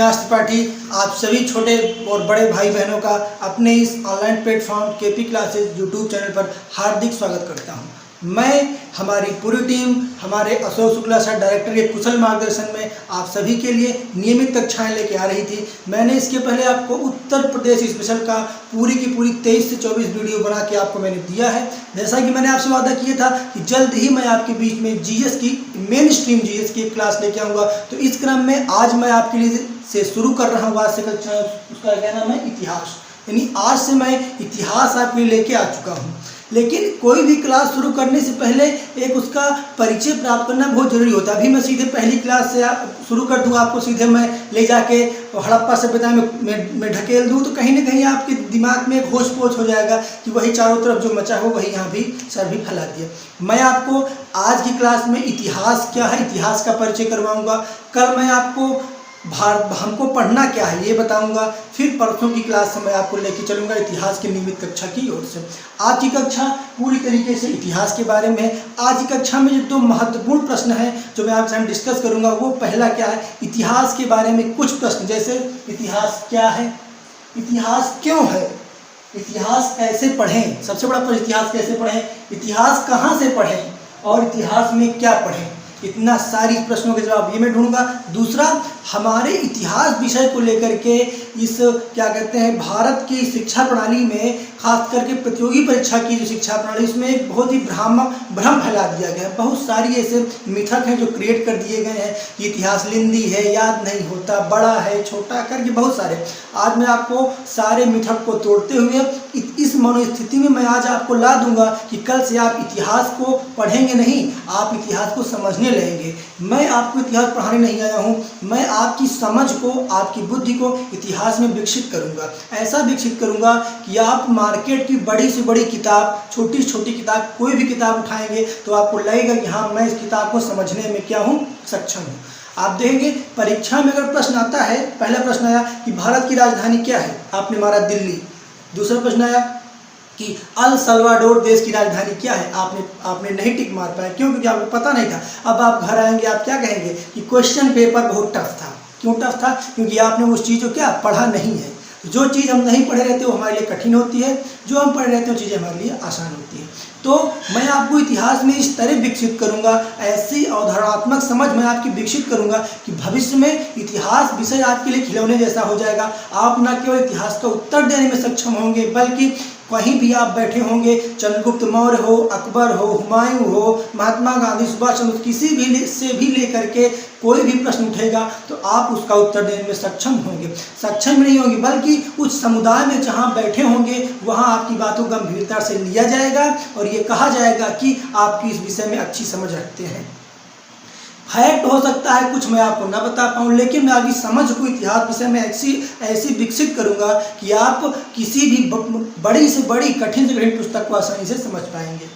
अविनाश त्रिपाठी आप सभी छोटे और बड़े भाई बहनों का अपने इस online platform KP classes YouTube channel पर हार्दिक स्वागत करता हूं। मैं हमारी पूरी टीम हमारे अशोक शुक्ला सर डायरेक्टर के कुशल मार्गदर्शन में आप सभी के लिए नियमित कक्षाएं लेके आ रही थी। मैंने इसके पहले आपको उत्तर प्रदेश स्पेशल का पूरी की पूरी 23 से 24 वीडियो बना के आपको मैंने दिया है। जैसा कि मैंने आपसे वादा किया था कि जल्द ही मैं आपके बीच में जीएस की मेन स्ट्रीम जीएस की क्लास लेके आऊँगा। तो इस क्रम में आज मैं आपके लिए से शुरू कर रहा हूँ आज से कक्षा, उसका क्या नाम है, इतिहास। यानी आज से मैं इतिहास आपके लिए लेके आ चुका हूँ। लेकिन कोई भी क्लास शुरू करने से पहले एक उसका परिचय प्राप्त करना बहुत जरूरी होता है। अभी मैं सीधे पहली क्लास से शुरू कर दूँ, आपको सीधे मैं ले जाके हड़प्पा सभ्यता में ढकेल दूँ तो कहीं ना कहीं आपके दिमाग में एक होश पोच हो जाएगा कि वही चारों तरफ जो मचा हो वही यहाँ भी सर भी फैला दिया। मैं आपको आज की क्लास में इतिहास क्या है, इतिहास का परिचय करवाऊँगा। कल मैं आपको हमको पढ़ना क्या है ये बताऊंगा। फिर परसों की क्लास से मैं आपको लेके चलूंगा इतिहास की नियमित कक्षा की ओर से। आज की कक्षा पूरी तरीके से इतिहास के बारे में है। आज की कक्षा में जो 2 महत्वपूर्ण प्रश्न हैं जो मैं आपके साथ डिस्कस करूंगा, वो पहला क्या है, इतिहास के बारे में कुछ प्रश्न, जैसे इतिहास क्या है, इतिहास क्यों है, इतिहास कैसे पढ़ें, सबसे बड़ा प्रश्न इतिहास कैसे पढ़ें, इतिहास कहाँ से पढ़ें और इतिहास में क्या पढ़ें। इतना सारी प्रश्नों के जवाब ये मैं ढूंढूंगा। दूसरा, हमारे इतिहास विषय को लेकर के इस क्या कहते हैं भारत की शिक्षा प्रणाली में, खास करके प्रतियोगी परीक्षा की जो शिक्षा प्रणाली, उसमें एक बहुत ही भ्रम फैला दिया गया है। बहुत सारी ऐसे मिथक हैं जो क्रिएट कर दिए गए हैं कि इतिहास लिंदी है, याद नहीं होता, बड़ा है, छोटा करके बहुत सारे। आज मैं आपको सारे मिथक को तोड़ते हुए इस मनोस्थिति में मैं आज आपको ला दूंगा कि कल से आप इतिहास को पढ़ेंगे नहीं, आप इतिहास को समझने लगेंगे। मैं आपको इतिहास पढ़ाने नहीं आया हूँ, मैं आपकी समझ को, आपकी बुद्धि को इतिहास में विकसित करूँगा। ऐसा विकसित करूँगा कि आप मार्केट की बड़ी से बड़ी किताब, छोटी से छोटी किताब, कोई भी किताब उठाएंगे तो आपको लगेगा कि हाँ, मैं इस किताब को समझने में क्या हूँ, सक्षम हूँ। आप देखेंगे परीक्षा में अगर प्रश्न आता है, पहला प्रश्न आया कि भारत की राजधानी क्या है, आपने मारा दिल्ली। दूसरा प्रश्न आया कि अल सल्वाडोर देश की राजधानी क्या है, आपने नहीं टिक मार पाया। क्यों? क्योंकि आपको पता नहीं था। अब आप घर आएंगे, आप क्या कहेंगे कि क्वेश्चन पेपर बहुत टफ था। क्यों टफ था? क्योंकि आपने उस चीज़ को क्या पढ़ा नहीं है। जो चीज़ हम नहीं पढ़े रहते वो हमारे लिए कठिन होती है, जो हम पढ़े रहते हैं वो चीज़ें हमारे लिए आसान होती है। तो मैं आपको इतिहास में इस तरह विकसित करूंगा, ऐसी अवधारणात्मक समझ मैं आपकी विकसित करूंगा कि भविष्य में इतिहास विषय आपके लिए खिलौने जैसा हो जाएगा। आप न केवल इतिहास का उत्तर देने में सक्षम होंगे, बल्कि कहीं भी आप बैठे होंगे, चंद्रगुप्त मौर्य हो, अकबर हो, हुमायूं हो, महात्मा गांधी, सुभाष चंद्र, किसी भी से भी लेकर के कोई भी प्रश्न उठेगा तो आप उसका उत्तर देने में सक्षम होंगे। सक्षम नहीं होंगे बल्कि उस समुदाय में जहां बैठे होंगे वहां आपकी बातों को गंभीरता से लिया जाएगा और ये कहा जाएगा कि आपकी इस विषय में अच्छी समझ रखते हैं। फैक्ट हो सकता है कुछ मैं आपको ना बता पाऊँ, लेकिन मैं आपकी समझ को इतिहास विषय में ऐसी विकसित करूंगा कि आप किसी भी बड़ी से बड़ी, कठिन से कठिन पुस्तक को आसानी से समझ पाएंगे।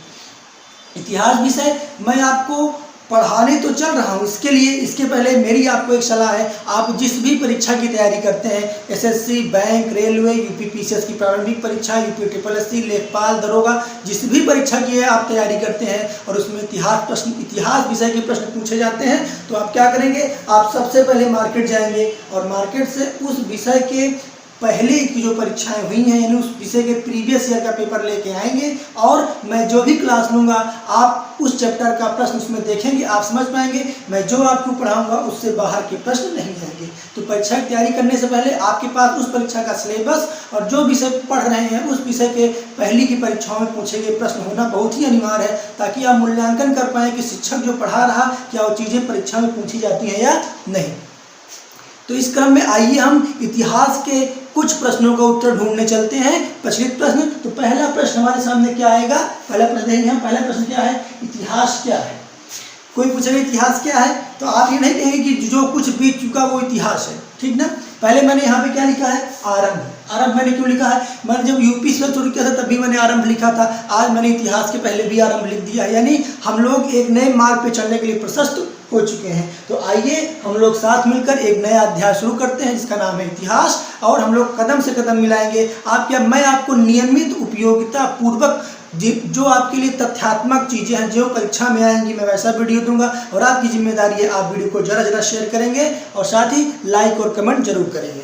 इतिहास विषय मैं आपको पढ़ाने तो चल रहा हूँ, इसके पहले मेरी आपको एक सलाह है। आप जिस भी परीक्षा की तैयारी करते हैं, SSC, bank, railway, UP PCS की प्रारंभिक परीक्षा, यूपी ट्रिपल लेखपाल, दरोगा, जिस भी परीक्षा की है आप तैयारी करते हैं और उसमें इतिहास विषय के प्रश्न पूछे जाते हैं, तो आप क्या करेंगे, आप सबसे पहले मार्केट जाएंगे और मार्केट से उस विषय के पहले की जो परीक्षाएं हुई हैं, यानी उस विषय के प्रीवियस ईयर का पेपर लेके आएंगे और मैं जो भी क्लास लूँगा आप उस चैप्टर का प्रश्न उसमें देखेंगे, आप समझ पाएंगे। मैं जो आपको पढ़ाऊंगा उससे बाहर के प्रश्न नहीं आएंगे। तो परीक्षा की तैयारी करने से पहले आपके पास उस परीक्षा का सिलेबस और जो विषय पढ़ रहे हैं उस विषय के पहले की परीक्षाओं में पूछे गए प्रश्न होना बहुत ही अनिवार्य है, ताकि आप मूल्यांकन कर पाएँ कि शिक्षक जो पढ़ा रहा क्या वो चीज़ें परीक्षा में पूछी जाती हैं या नहीं। तो इस क्रम में आइए हम इतिहास के कुछ प्रश्नों का उत्तर ढूंढने चलते हैं। प्रचलित प्रश्न, तो पहला प्रश्न हमारे सामने क्या आएगा, पहला प्रश्न देखेंगे हम। पहला प्रश्न क्या है, इतिहास क्या है। कोई पूछेगा इतिहास क्या है तो आप ये नहीं कहेंगे कि जो कुछ बीत चुका वो इतिहास है, ठीक ना। पहले मैंने यहाँ पे क्या लिखा है, आरंभ। आरंभ मैंने क्यों लिखा है, मैंने जब यूपी से शुरू किया था तभी मैंने आरंभ लिखा था। आज मैंने इतिहास के पहले भी आरंभ लिख दिया है, यानी हम लोग एक नए मार्ग पे चलने के लिए प्रशस्त हो चुके हैं। तो आइए हम लोग साथ मिलकर एक नया अध्याय शुरू करते हैं जिसका नाम है इतिहास, और हम लोग कदम से कदम मिलाएंगे। मैं आपको नियमित उपयोगिता पूर्वक जो आपके लिए तथ्यात्मक चीज़ें हैं जो परीक्षा में आएंगी मैं वैसा वीडियो दूंगा। और आपकी जिम्मेदारी है आप वीडियो को ज़रा शेयर करेंगे और साथ ही लाइक और कमेंट जरूर करेंगे।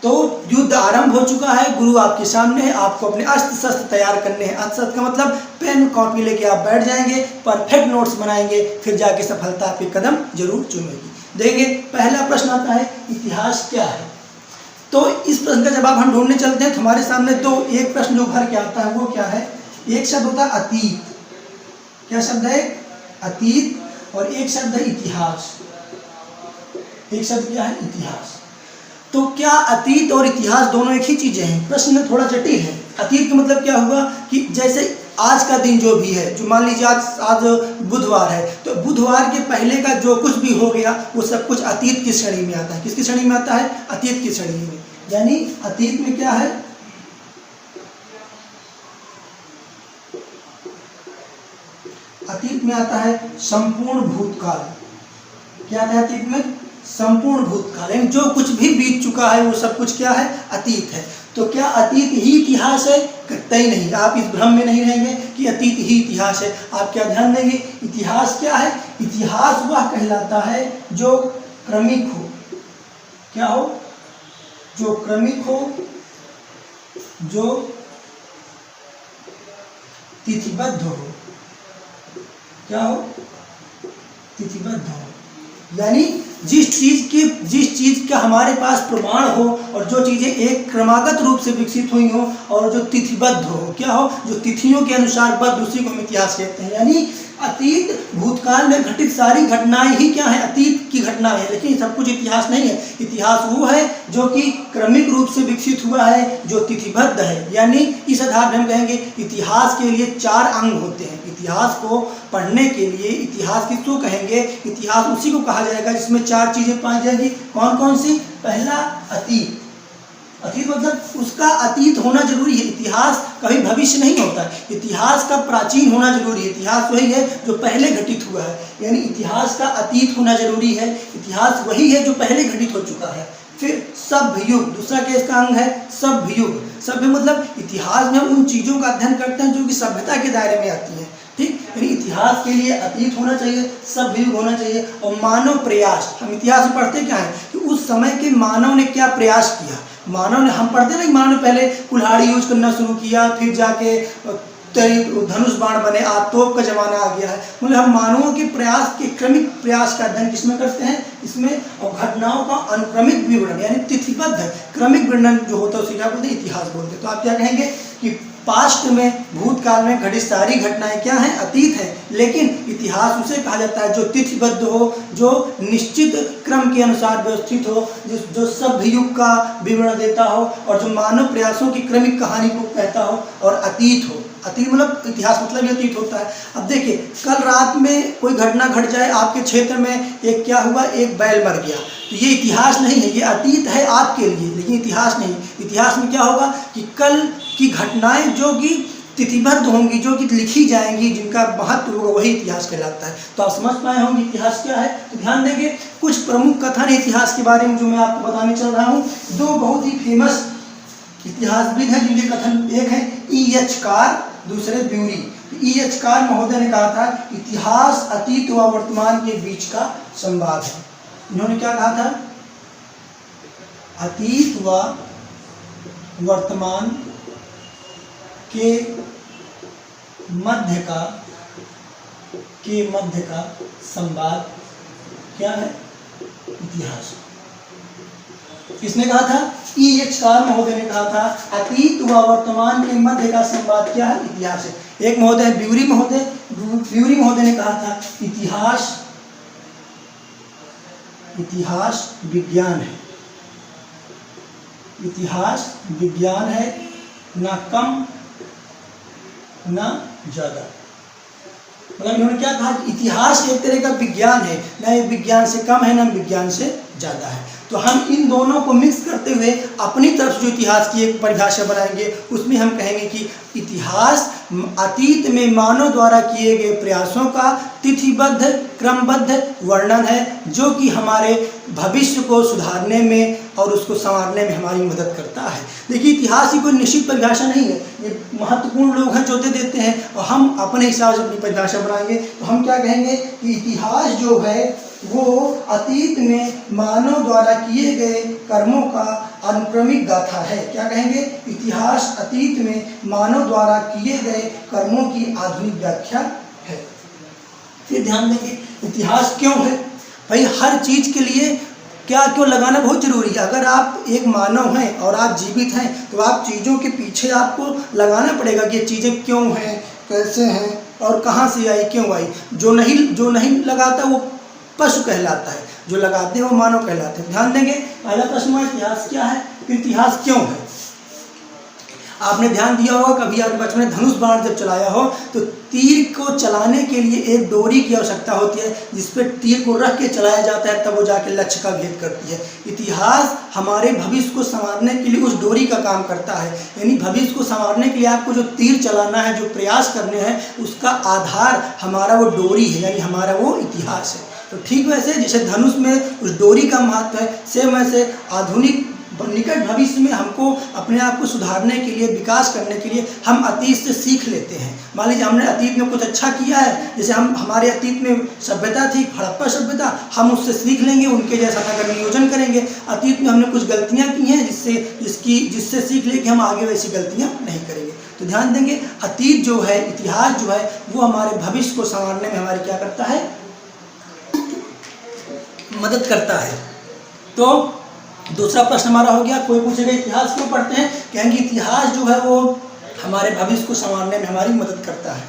तो युद्ध आरंभ हो चुका है, गुरु आपके सामने है, आपको अपने अस्त्र शस्त्र तैयार करने हैं। अस्त्र शस्त्र का मतलब पेन कॉपी लेके आप बैठ जाएंगे, परफेक्ट नोट्स बनाएंगे, फिर जाके सफलता आपके कदम जरूर चूमेगी। देखिए पहला प्रश्न आता है इतिहास क्या है। तो इस प्रश्न का जवाब हम ढूंढने चलते हैं। तुम्हारे सामने तो एक प्रश्न जो भर के आता है वो क्या है, एक शब्द होता है अतीत। क्या शब्द है, अतीत, और एक शब्द है इतिहास। एक शब्द क्या है, इतिहास। तो क्या अतीत और इतिहास दोनों एक ही चीजें हैं? प्रश्न थोड़ा जटिल है। अतीत का मतलब क्या हुआ कि जैसे आज का दिन जो भी है, जो मान लीजिए आज बुधवार है, तो बुधवार के पहले का जो कुछ भी हो गया वो सब कुछ अतीत की श्रेणी में आता है। किसकी श्रेणी में आता है, अतीत की श्रेणी में। यानी अतीत में क्या है, अतीत में आता है संपूर्ण भूतकाल। क्या आता है अतीत में, संपूर्ण भूतकाल, यानी जो कुछ भी बीत चुका है वो सब कुछ क्या है, अतीत है। तो क्या अतीत ही इतिहास है, कतई नहीं। आप इस भ्रम में नहीं रहेंगे कि अतीत ही इतिहास है। आप क्या ध्यान देंगे, इतिहास क्या है, इतिहास वह कहलाता है जो क्रमिक हो। क्या हो, जो क्रमिक हो, जो तिथिबद्ध हो। क्या हो, तिथिबद्ध हो, यानी जिस चीज का हमारे पास प्रमाण हो और जो चीजें एक क्रमागत रूप से विकसित हुई हो और जो तिथिबद्ध हो, क्या हो, जो तिथियों के अनुसार बद्ध, उसी को हम इतिहास कहते हैं। यानी अतीत भूतकाल में घटित सारी घटनाएं ही क्या है, अतीत की घटना है, लेकिन सब कुछ इतिहास नहीं है। इतिहास वो है जो कि क्रमिक रूप से विकसित हुआ है, जो तिथिबद्ध है। यानी इस आधार पर हम कहेंगे इतिहास के लिए 4 अंग होते हैं। इतिहास को पढ़ने के लिए इतिहास किसको कहेंगे, इतिहास उसी को कहा जाएगा जिसमें 4 चीजें पाई जाएंगी। कौन कौन सी, पहला अतीत। अतीत मतलब उसका अतीत होना जरूरी है। इतिहास कभी भविष्य नहीं होता है, इतिहास का प्राचीन होना जरूरी है। इतिहास वही है जो पहले घटित हुआ है, यानी इतिहास का अतीत होना जरूरी है। इतिहास वही है जो पहले घटित हो चुका है। फिर सभ्य युग, दूसरा क्या इसका अंग है, सभ्य युग। सभ्य मतलब इतिहास में उन चीजों का अध्ययन करते हैं जो कि सभ्यता के दायरे में आती है। ठीक, यानी इतिहास के लिए अतीत होना चाहिए, सभ्य युग होना चाहिए। और मानव प्रयास, हम इतिहास में पढ़ते क्या है कि उस समय के मानव ने क्या प्रयास किया। मानव ने, हम पढ़ते नहीं, मानव ने पहले कुल्हाड़ी यूज करना शुरू किया, फिर जाके धनुष बाण बने, तोप का जमाना आ गया है। मतलब हम मानवों के प्रयास के क्रमिक प्रयास का अध्ययन किसमें करते हैं, इसमें। और घटनाओं का अनुक्रमिक विवरण यानी तिथिबद्ध है, क्रमिक वर्णन जो होता है उसे क्या बोलते हैं, इतिहास बोलते हैं। तो आप क्या कहेंगे कि पास्ट में, भूतकाल में घटित सारी घटनाएं क्या हैं, अतीत हैं। लेकिन इतिहास उसे कहा जाता है जो तिथिबद्ध हो, जो निश्चित क्रम के अनुसार व्यवस्थित हो, जो सभ्य युग का विवरण देता हो और जो मानव प्रयासों की क्रमिक कहानी को कहता हो, और अतीत हो। अतीत मतलब इतिहास मतलब ये अतीत होता है। अब देखिए कल रात में कोई घटना घट जाए आपके क्षेत्र में, एक क्या हुआ, एक बैल मर गया, तो ये इतिहास नहीं है, ये अतीत है आपके लिए, लेकिन इतिहास नहीं। इतिहास में क्या होगा कि कल की घटनाएं जो कि तिथिबद्ध होंगी, जो कि लिखी जाएंगी, जिनका महत्व होगा, वही इतिहास कहलाता है। तो आप समझ पाए होंगे इतिहास क्या है। तो ध्यान देंगे कुछ प्रमुख कथन इतिहास के बारे में जो मैं आपको बताने चल रहा हूँ। 2 बहुत ही फेमस इतिहासविद हैं जिनके कथन, एक है E.H. कार, दूसरे ब्यूरी। E.H. कार महोदय ने कहा था इतिहास अतीत व वर्तमान के बीच का संवाद है। इन्होंने क्या कहा था, अतीत व वर्तमान के मध्य का संवाद क्या है, इतिहास। किसने कहा था, E.H. कार महोदय ने कहा था अतीत व वर्तमान के मध्य का संवाद क्या है, इतिहास है। एक महोदय ब्यूरी महोदय ने कहा था इतिहास विज्ञान है। इतिहास विज्ञान है, ना कम ना ज्यादा। मतलब इन्होंने क्या कहा, इतिहास एक तरह का विज्ञान है, ना ये विज्ञान से कम है ना विज्ञान से ज़्यादा है। तो हम इन दोनों को मिक्स करते हुए अपनी तरफ जो इतिहास की एक परिभाषा बनाएंगे, उसमें हम कहेंगे कि इतिहास अतीत में मानव द्वारा किए गए प्रयासों का तिथिबद्ध क्रमबद्ध वर्णन है, जो कि हमारे भविष्य को सुधारने में और उसको संवारने में हमारी मदद करता है। देखिए, इतिहास की कोई निश्चित परिभाषा नहीं है, ये महत्वपूर्ण लोग हैं जो दे देते हैं और हम अपने हिसाब से अपनी परिभाषा बनाएंगे। तो हम क्या कहेंगे कि इतिहास जो है वो अतीत में मानव द्वारा किए गए कर्मों का अनुक्रमिक गाथा है। क्या कहेंगे? इतिहास अतीत में मानव द्वारा किए गए कर्मों की आधुनिक व्याख्या है। फिर ध्यान देंगे इतिहास क्यों है। भाई, हर चीज़ के लिए क्या क्यों लगाना बहुत ज़रूरी है। अगर आप एक मानव हैं और आप जीवित हैं तो आप चीज़ों के पीछे आपको लगाना पड़ेगा कि ये चीज़ें क्यों हैं, कैसे हैं और कहाँ से आई, क्यों आई। जो नहीं लगाता वो पशु कहलाता है, जो लगाते हैं वो मानव कहलाते हैं। ध्यान देंगे, पहला प्रश्न है इतिहास क्या है, फिर इतिहास क्यों है। आपने ध्यान दिया होगा, कभी आपके बचपन में धनुष बाण जब चलाया हो तो तीर को चलाने के लिए एक डोरी की आवश्यकता होती है, जिस पर तीर को रख के चलाया जाता है, तब वो जाके लक्ष्य का भेद करती है। इतिहास हमारे भविष्य को संवारने के लिए उस डोरी का काम करता है। यानी भविष्य को संवारने के लिए आपको जो तीर चलाना है, जो प्रयास करने हैं, उसका आधार हमारा वो डोरी है, यानी हमारा वो इतिहास है। तो ठीक वैसे जैसे धनुष में उस डोरी का महत्व है, सेम वैसे आधुनिक निकट भविष्य में हमको अपने आप को सुधारने के लिए, विकास करने के लिए हम अतीत से सीख लेते हैं। मान लीजिए हमने अतीत में कुछ अच्छा किया है, जैसे हमारे अतीत में सभ्यता थी, हड़प्पा सभ्यता, हम उससे सीख लेंगे, उनके जैसा नगर नियोजन करेंगे। अतीत में हमने कुछ गलतियाँ की हैं जिससे सीख ले कि हम आगे वैसी गलतियाँ नहीं करेंगे। तो ध्यान देंगे, अतीत जो है, इतिहास जो है, वो हमारे भविष्य को संवारने में हमारी क्या करता है, मदद करता है। तो दूसरा प्रश्न हमारा हो गया, कोई पूछेगा इतिहास क्यों पढ़ते हैं, कहेंगे इतिहास जो है वो हमारे भविष्य को संवारने में हमारी मदद करता है।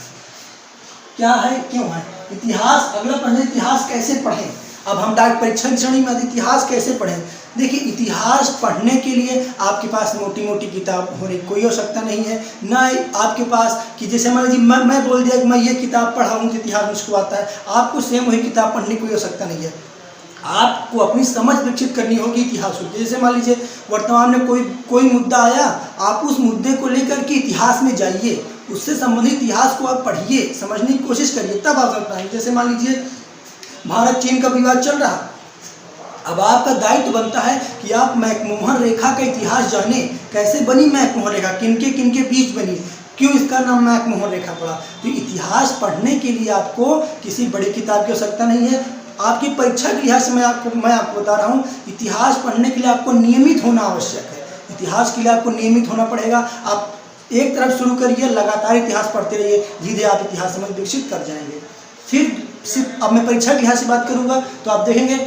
क्या है, क्यों है इतिहास। अगला प्रश्न, इतिहास कैसे पढ़ें। अब हम डायरेक्ट परीक्षा की श्रेणी में इतिहास कैसे पढ़ें। देखिए, इतिहास पढ़ने के लिए आपके पास मोटी मोटी किताब होने की कोई आवश्यकता नहीं है, ना आपके पास कि जैसे मान लीजिए मैं बोल दिया कि मैं ये किताब पढ़ा हूँ तो इतिहास मुझको आता है, आपको सेम वही किताब पढ़ने की कोई आवश्यकता नहीं है। आपको अपनी समझ विकसित करनी होगी इतिहास को। जैसे मान लीजिए वर्तमान में कोई मुद्दा आया, आप उस मुद्दे को लेकर के इतिहास में जाइए, उससे संबंधित इतिहास को आप पढ़िए, समझने की कोशिश करिए, तब आप समझ पाएंगे। जैसे मान लीजिए भारत चीन का विवाद चल रहा, अब आपका दायित्व बनता है कि आप मैकमोहन रेखा का इतिहास जानें, कैसे बनी मैकमोहन रेखा, किनके बीच बनी, क्यों इसका नाम मैकमोहन रेखा पड़ा। तो इतिहास पढ़ने के लिए आपको किसी बड़ी किताब की आवश्यकता नहीं है। आपकी परीक्षा के लिहाज से मैं आपको बता रहा हूँ, इतिहास पढ़ने के लिए आपको नियमित होना आवश्यक है। इतिहास के लिए आपको नियमित होना पड़ेगा। आप एक तरफ शुरू करिए, लगातार इतिहास पढ़ते रहिए, धीरे आप इतिहास समझ विकसित कर जाएंगे। फिर सिर्फ अब मैं परीक्षा के लिहाज से बात करूँगा तो आप देखेंगे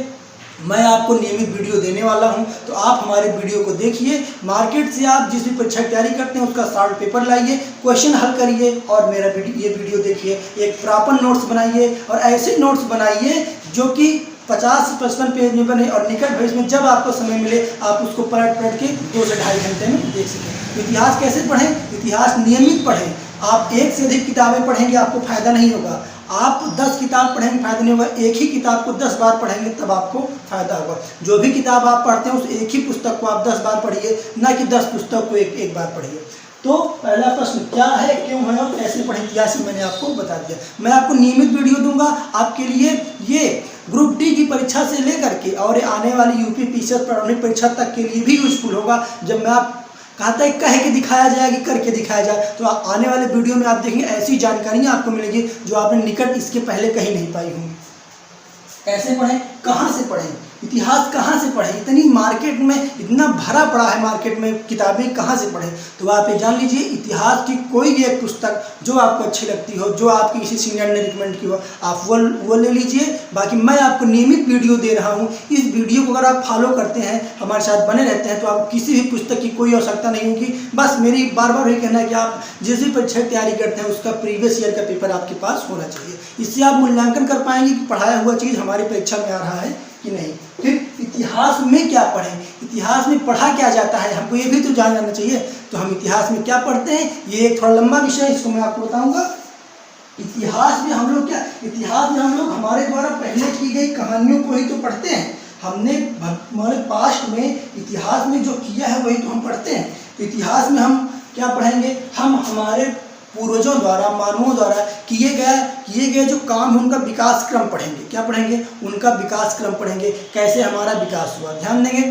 मैं आपको नियमित वीडियो देने वाला हूं, तो आप हमारे वीडियो को देखिए। मार्केट से आप जिस भी परीक्षा की तैयारी करते हैं उसका सॉल्व पेपर लाइए, क्वेश्चन हल करिए और मेरा ये वीडियो देखिए। एक प्रॉपर नोट्स बनाइए और ऐसे नोट्स बनाइए जो कि 50 से 55 पेज में बने और निकट भविष्य में जब आपको समय मिले आप उसको पलट के 2 से ढाई घंटे में देख सकें। इतिहास कैसे पढ़ें, इतिहास नियमित पढ़ें। आप एक से अधिक किताबें पढ़ेंगे आपको फायदा नहीं होगा। आप 10 किताब पढ़ेंगे फायदा नहीं होगा, एक ही किताब को 10 बार पढ़ेंगे तब आपको फायदा होगा। जो भी किताब आप पढ़ते हैं उस एक ही पुस्तक को आप 10 बार पढ़िए, ना कि 10 पुस्तक को एक बार पढ़िए। तो पहला प्रश्न क्या है, क्यों है और कैसे पढ़ें इतिहास मैंने आपको बता दिया। मैं आपको नियमित वीडियो दूंगा आपके लिए। ये ग्रुप डी की परीक्षा से लेकर के और आने वाली यूपी पीसीएस प्रारंभिक परीक्षा तक के लिए भी यूजफुल होगा। जब मैं आप कहता है कह के दिखाया जाएगी, करके दिखाया जाए, तो आने वाले वीडियो में आप देखेंगे ऐसी जानकारियाँ आपको मिलेगी जो आपने निकट इसके पहले कहीं नहीं पाई होंगी। कैसे पढ़ें, कहाँ से पढ़ें, इतिहास कहाँ से पढ़ें, इतनी मार्केट में इतना भरा पड़ा है मार्केट में किताबें, कहाँ से पढ़ें। तो आप ये जान लीजिए इतिहास की कोई भी एक पुस्तक जो आपको अच्छी लगती हो, जो आपकी किसी सीनियर ने रिकमेंड की हो, आप वो ले लीजिए। बाकी मैं आपको नियमित वीडियो दे रहा हूँ। इस वीडियो को अगर आप फॉलो करते हैं, हमारे साथ बने रहते हैं, तो आपको किसी भी पुस्तक की कोई आवश्यकता नहीं होगी। बस मेरी बार बार यही कहना है कि आप जिस भी परीक्षा की तैयारी करते हैं उसका प्रीवियस ईयर का पेपर आपके पास होना चाहिए। इससे आप मूल्यांकन कर पाएंगे कि पढ़ाया हुआ चीज़ हमारी परीक्षा में आ रहा है कि नहीं। फिर इतिहास में क्या पढ़ें, इतिहास में पढ़ा क्या जाता है, हमको ये भी तो जानना चाहिए। तो हम इतिहास में क्या पढ़ते हैं, ये एक थोड़ा लंबा विषय है, इसको मैं आपको बताऊंगा। इतिहास में हम लोग हमारे द्वारा पहले की गई कहानियों को ही तो पढ़ते हैं। हमने हमारे पास्ट में इतिहास में जो किया है वही तो हम पढ़ते हैं। तो इतिहास में हम क्या पढ़ेंगे, हम हमारे पूर्वजों द्वारा, मानवों द्वारा किए गए जो काम है उनका विकास क्रम पढ़ेंगे। क्या पढ़ेंगे, उनका विकास क्रम पढ़ेंगे, कैसे हमारा विकास हुआ। ध्यान देंगे,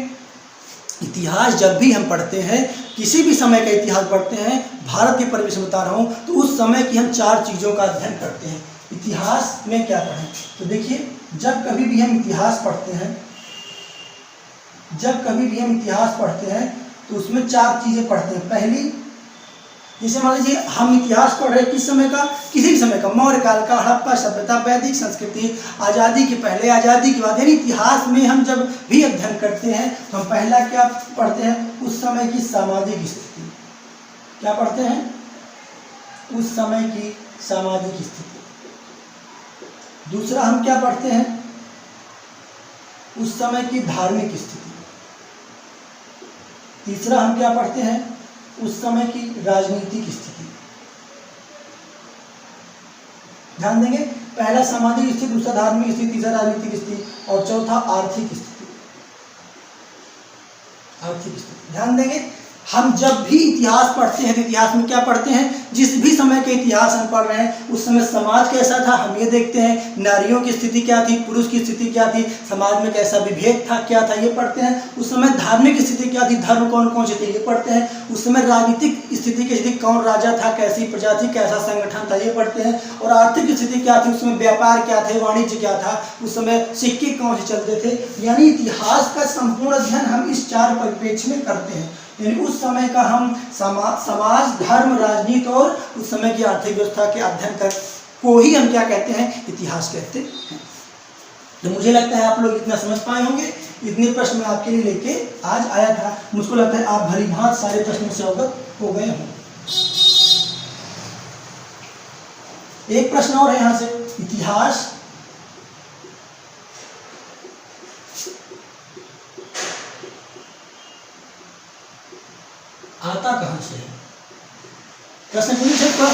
इतिहास जब भी हम पढ़ते हैं, किसी भी समय का इतिहास पढ़ते हैं, भारत के परिवेश में बता रहा हूँ, तो उस समय की हम 4 चीज़ों का अध्ययन करते हैं। इतिहास में क्या पढ़ें, तो देखिए जब कभी भी हम इतिहास पढ़ते हैं तो उसमें 4 चीज़ें पढ़ते हैं। पहली, जैसे मान लीजिए हम इतिहास पढ़ रहे हैं किस समय का, किसी भी समय का, मौर्य काल का, हड़प्पा सभ्यता, वैदिक संस्कृति, आज़ादी के पहले, आज़ादी के बाद, यानी इतिहास में हम जब भी अध्ययन करते हैं तो हम पहला क्या पढ़ते हैं, उस समय की सामाजिक स्थिति। क्या पढ़ते हैं, उस समय की सामाजिक स्थिति। दूसरा हम क्या पढ़ते हैं, उस समय की धार्मिक स्थिति। तीसरा हम क्या पढ़ते हैं, उस समय की राजनीतिक स्थिति। ध्यान देंगे, पहला सामाजिक स्थिति, दूसरा धार्मिक स्थिति, तीसरा राजनीतिक स्थिति और चौथा आर्थिक स्थिति। ध्यान देंगे, हम जब भी इतिहास पढ़ते हैं तो इतिहास में क्या पढ़ते हैं, जिस भी समय के इतिहास हम पढ़ रहे हैं उस समय समाज कैसा था हम ये देखते हैं, नारियों की स्थिति क्या थी, पुरुष की स्थिति क्या थी, समाज में कैसा विभेद था, क्या था, ये पढ़ते हैं। उस समय धार्मिक स्थिति क्या थी, धर्म कौन कौन से थे, ये पढ़ते हैं। उस समय राजनीतिक स्थिति की स्थिति, कौन राजा था, कैसी प्रजा थी, कैसा संगठन था, ये पढ़ते हैं। और आर्थिक स्थिति क्या थी, उस समय व्यापार क्या थे, वाणिज्य क्या था, उस समय सिक्के कौन से चलते थे। यानी इतिहास का संपूर्ण अध्ययन हम इस 4 परिप्रेक्ष्य में करते हैं। यानी उस समय का हम समाज, धर्म, राजनीति और उस समय की आर्थिक व्यवस्था के अध्ययन कर को ही हम क्या कहते हैं, इतिहास कहते हैं। तो मुझे लगता है आप लोग इतना समझ पाए होंगे। इतने प्रश्न मैं आपके लिए लेके आज आया था। मुझको लगता है आप भली भांति सारे प्रश्नों से अवगत हो गए हों। एक प्रश्न और है यहाँ से, इतिहास आता कहाँ से है। प्रश्न पूछे तो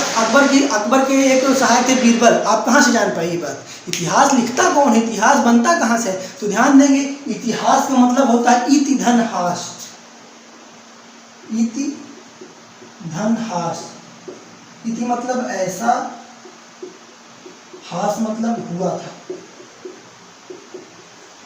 अकबर के एक सहायक थे बीरबल, आप कहाँ से जान पाए ये बात। इतिहास लिखता कौन है, इतिहास बनता कहाँ से है। तो ध्यान देंगे, इतिहास का मतलब होता है इति धन हास। इति धन हास, इति मतलब ऐसा, हास मतलब हुआ था।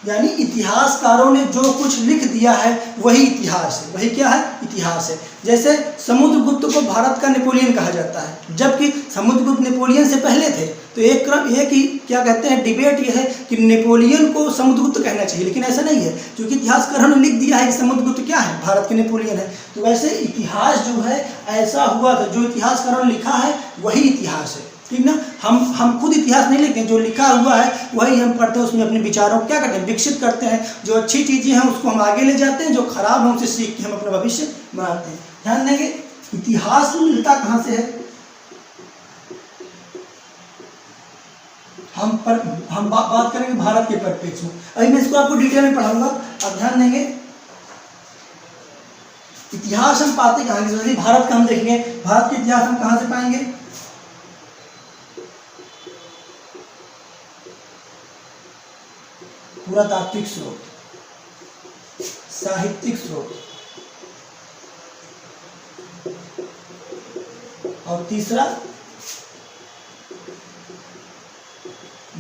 यानी इतिहासकारों ने जो कुछ लिख दिया है वही इतिहास है। वही क्या है, इतिहास है। जैसे समुद्रगुप्त को भारत का नेपोलियन कहा जाता है, जबकि समुद्रगुप्त नेपोलियन से पहले थे। तो एक ही क्या कहते हैं, डिबेट ये है कि नेपोलियन को समुद्रगुप्त कहना चाहिए, लेकिन ऐसा नहीं है, क्योंकि इतिहासकारों ने लिख दिया है कि समुद्रगुप्त क्या है, भारत के नेपोलियन है। तो वैसे इतिहास जो है ऐसा हुआ था, जो इतिहासकारों ने लिखा है वही इतिहास है। ठीक ना, हम खुद इतिहास नहीं लिखते हैं, जो लिखा हुआ है वही हम पढ़ते हैं, उसमें अपने विचारों को क्या करते हैं, विकसित करते हैं। जो अच्छी चीज़ें हैं उसको हम आगे ले जाते हैं, जो खराब है उनसे सीख के हम अपना भविष्य बनाते हैं। ध्यान देंगे, इतिहास मिलता कहाँ से है, हम बात करेंगे भारत के परिप्रेक्ष्य में। अभी मैं इसको आपको डिटेल में पढ़ाऊंगा, अब ध्यान देंगे। इतिहास हम पाते कहाँ से, भारत का हम देखेंगे, भारत के इतिहास हम कहाँ से पाएंगे, पुरातात्विक स्रोत, साहित्यिक स्रोत, और तीसरा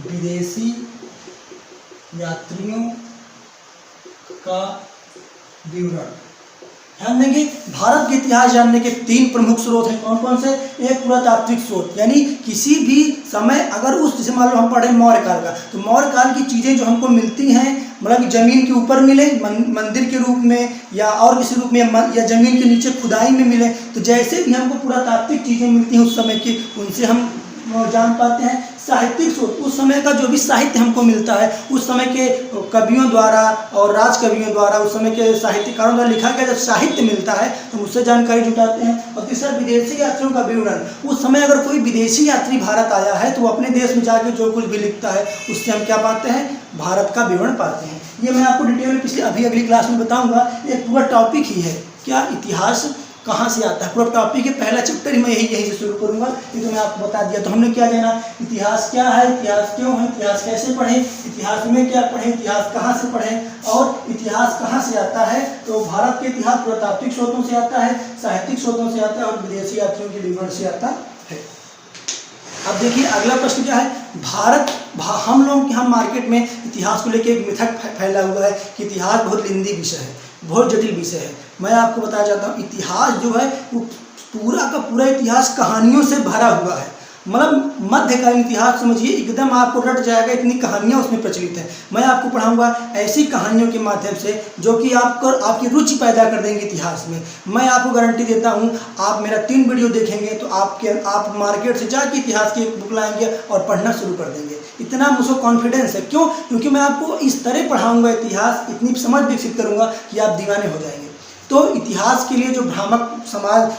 विदेशी यात्रियों का विवरण। ध्यान देंगे, भारत के इतिहास जानने के 3 प्रमुख स्रोत हैं। कौन कौन से, एक पुरातात्विक स्रोत, यानी किसी भी समय अगर उस, जैसे मान लो हम पढ़े मौर्य काल का, तो मौर्य काल की चीज़ें जो हमको मिलती हैं, मतलब जमीन के ऊपर मिले, मंदिर के रूप में या और किसी रूप में, या जमीन के नीचे खुदाई में मिले, तो जैसे भी हमको पुरातात्विक चीज़ें मिलती हैं उस समय की, उनसे हम जान पाते हैं। साहित्यिक स्रोत, उस समय का जो भी साहित्य हमको मिलता है, उस समय के कवियों द्वारा और राज कवियों द्वारा, उस समय के साहित्यकारों द्वारा लिखा गया जब साहित्य मिलता है तो उससे जानकारी जुटाते हैं। और तीसरा विदेशी यात्रियों का विवरण, उस समय अगर कोई विदेशी यात्री भारत आया है तो वो अपने देश में जाके जो कुछ भी लिखता है उससे हम क्या पाते हैं, भारत का विवरण पाते हैं। ये मैं आपको डिटेल में अभी अगली क्लास में बताऊँगा। एक पूरा टॉपिक ही है क्या, इतिहास कहाँ से आता है। पूरा टॉपिक है, पहला चैप्टर ही मैं यही से शुरू करूँगा। ये तो मैं आपको बता दिया। तो हमने क्या जाना, इतिहास क्या है, इतिहास क्यों है, इतिहास कैसे पढ़ें, इतिहास में क्या पढ़ें, इतिहास कहाँ से पढ़ें और इतिहास कहाँ से आता है। तो भारत के इतिहास पुरातात्विक स्रोतों से आता है, साहित्यिक स्रोतों से आता है और विदेशी यात्रियों के विवरण से आता है। अब देखिए अगला प्रश्न क्या है, हम लोग यहाँ मार्केट में इतिहास को लेकर एक मिथक फैला हुआ है कि इतिहास बहुत लेंदी विषय है, बहुत जटिल विषय है। मैं आपको बताना चाहता हूँ इतिहास जो है वो पूरा का पूरा इतिहास कहानियों से भरा हुआ है। मतलब मध्यकालीन इतिहास समझिए एकदम आपको रट जाएगा, इतनी कहानियाँ उसमें प्रचलित हैं। मैं आपको पढ़ाऊंगा ऐसी कहानियों के माध्यम से जो कि आपकी रुचि पैदा कर देंगे इतिहास में। मैं आपको गारंटी देता हूँ, आप मेरा 3 वीडियो देखेंगे तो आप मार्केट से जाके इतिहास की एक बुक लाएंगे और पढ़ना शुरू कर देंगे। इतना मुझको कॉन्फिडेंस है। क्यों? क्योंकि मैं आपको इस तरह पढ़ाऊँगा, इतिहास इतनी समझ विकसित करूँगा कि आप दीवाने हो जाएंगे। तो इतिहास के लिए जो भ्रामक समाज,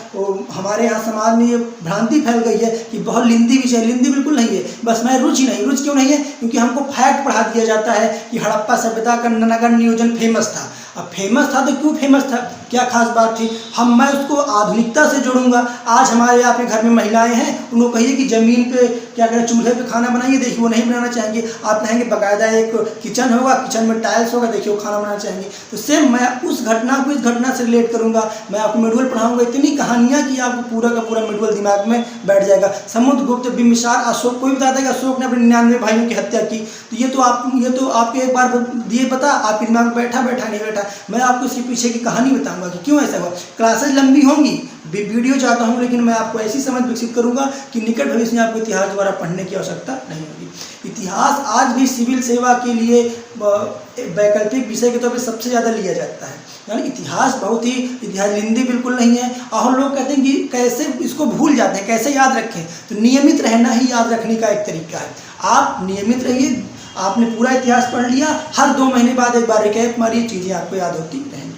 हमारे यहाँ समाज में ये भ्रांति फैल गई है कि बहुत लेंदी विषय, लेंदी बिल्कुल नहीं है। बस मैं रुचि क्यों नहीं है? क्योंकि हमको फैक्ट पढ़ा दिया जाता है कि हड़प्पा सभ्यता का नगर नियोजन फेमस था। अब फेमस था तो क्यों फेमस था, क्या खास बात थी? मैं उसको आधुनिकता से जोड़ूंगा। आज हमारे यहाँ पे घर में महिलाएं हैं, उनको कहिए कि ज़मीन पे क्या करें, चूल्हे पे खाना बनाइए, देखिए वो नहीं बनाना चाहेंगे। आप कहेंगे बाकायदा एक किचन होगा, किचन में टाइल्स होगा, देखिए वो खाना बनाना चाहेंगे। तो सेम मैं उस घटना को इस घटना से रिलेट करूँगा। मैं आपको मिडुअल पढ़ाऊँगा, इतनी कहानियाँ कि आपको पूरा का पूरा मिडुअल दिमाग में बैठ जाएगा। समुद्रगुप्त, बिम्बिसार, अशोक, कोई बताता है कि अशोक ने अपने 99 भाइयों की हत्या की। तो ये तो आपके एक बार दिए पता, आपके दिमाग में बैठा नहीं बैठा। मैं आपको इसके पीछे की कहानी बताऊंगा कि क्यों ऐसा हुआ। क्लासेस लंबी होंगी, वीडियो चाहता हूँ, लेकिन मैं आपको ऐसी समझ विकसित करूंगा कि निकट भविष्य में आपको इतिहास द्वारा पढ़ने की आवश्यकता नहीं होगी। इतिहास आज भी सिविल सेवा के लिए वैकल्पिक विषय के तौर पर सबसे ज़्यादा लिया जाता है। यानी इतिहास लेंदी बिल्कुल नहीं है। और लोग कहते हैं कि कैसे इसको भूल जाते हैं, कैसे याद रखें। तो नियमित रहना ही याद रखने का एक तरीका है। आप नियमित रहिए, आपने पूरा इतिहास पढ़ लिया, हर 2 महीने बाद एक बार रिकैप मारिए, चीज़ें आपको याद होती रहेंगी।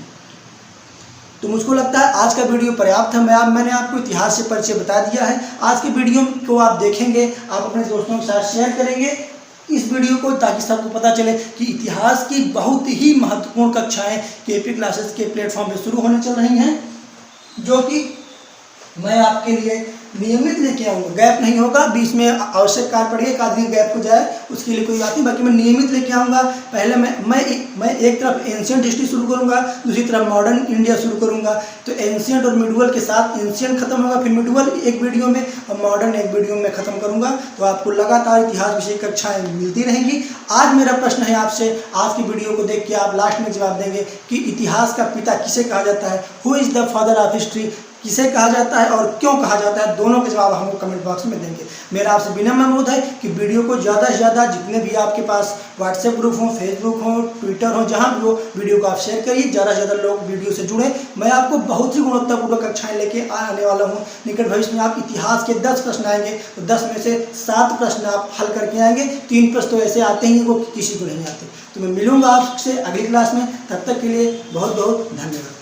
तो मुझको लगता है आज का वीडियो पर्याप्त है। मैंने आपको इतिहास से परिचय बता दिया है। आज के वीडियो को आप देखेंगे, आप अपने दोस्तों के साथ शेयर करेंगे इस वीडियो को, ताकि सबको पता चले कि इतिहास की बहुत ही महत्वपूर्ण कक्षाएं केपी क्लासेस के प्लेटफॉर्म पे शुरू होने चल रही हैं, जो कि मैं आपके लिए नियमित लेके आऊँगा। गैप नहीं होगा, बीच में आवश्यक कार्य पड़ेगा, एक आदमी गैप हो जाए उसके लिए कोई बात नहीं, बाकी मैं नियमित लेके आऊँगा। पहले मैं एक तरफ एंशिएंट हिस्ट्री शुरू करूँगा, दूसरी तरफ मॉडर्न इंडिया शुरू करूँगा। तो एंशिएंट और मिडुअल के साथ एंशिएंट खत्म होगा, फिर मिडुअल एक वीडियो में और मॉडर्न एक वीडियो में खत्म करूँगा। तो आपको लगातार इतिहास विषय कक्षाएँ मिलती रहेंगी। आज मेरा प्रश्न है आपसे, आज की वीडियो को देख के आप लास्ट में जवाब देंगे कि इतिहास का पिता किसे कहा जाता है, who is the father of history किसे कहा जाता है और क्यों कहा जाता है। दोनों के जवाब हमको कमेंट बॉक्स में देंगे। मेरा आपसे विनम्र अनुरोध है कि वीडियो को ज़्यादा से ज़्यादा, जितने भी आपके पास व्हाट्सएप ग्रुप हो, फेसबुक हो, ट्विटर हो, जहाँ भी हो, वीडियो को आप शेयर करिए। ज़्यादा से ज़्यादा लोग वीडियो से जुड़ें। मैं आपको बहुत सी गुणवत्तापूर्ण कक्षाएँ लेके आने वाला हूँ। निकट भविष्य में आप इतिहास के 10 प्रश्न आएंगे, तो 10 में से 7 प्रश्न आप हल करके आएंगे। 3 प्रश्न तो ऐसे आते ही वो किसी को नहीं आते। तो मैं मिलूँगा आपसे अगली क्लास में। तब तक के लिए बहुत बहुत धन्यवाद।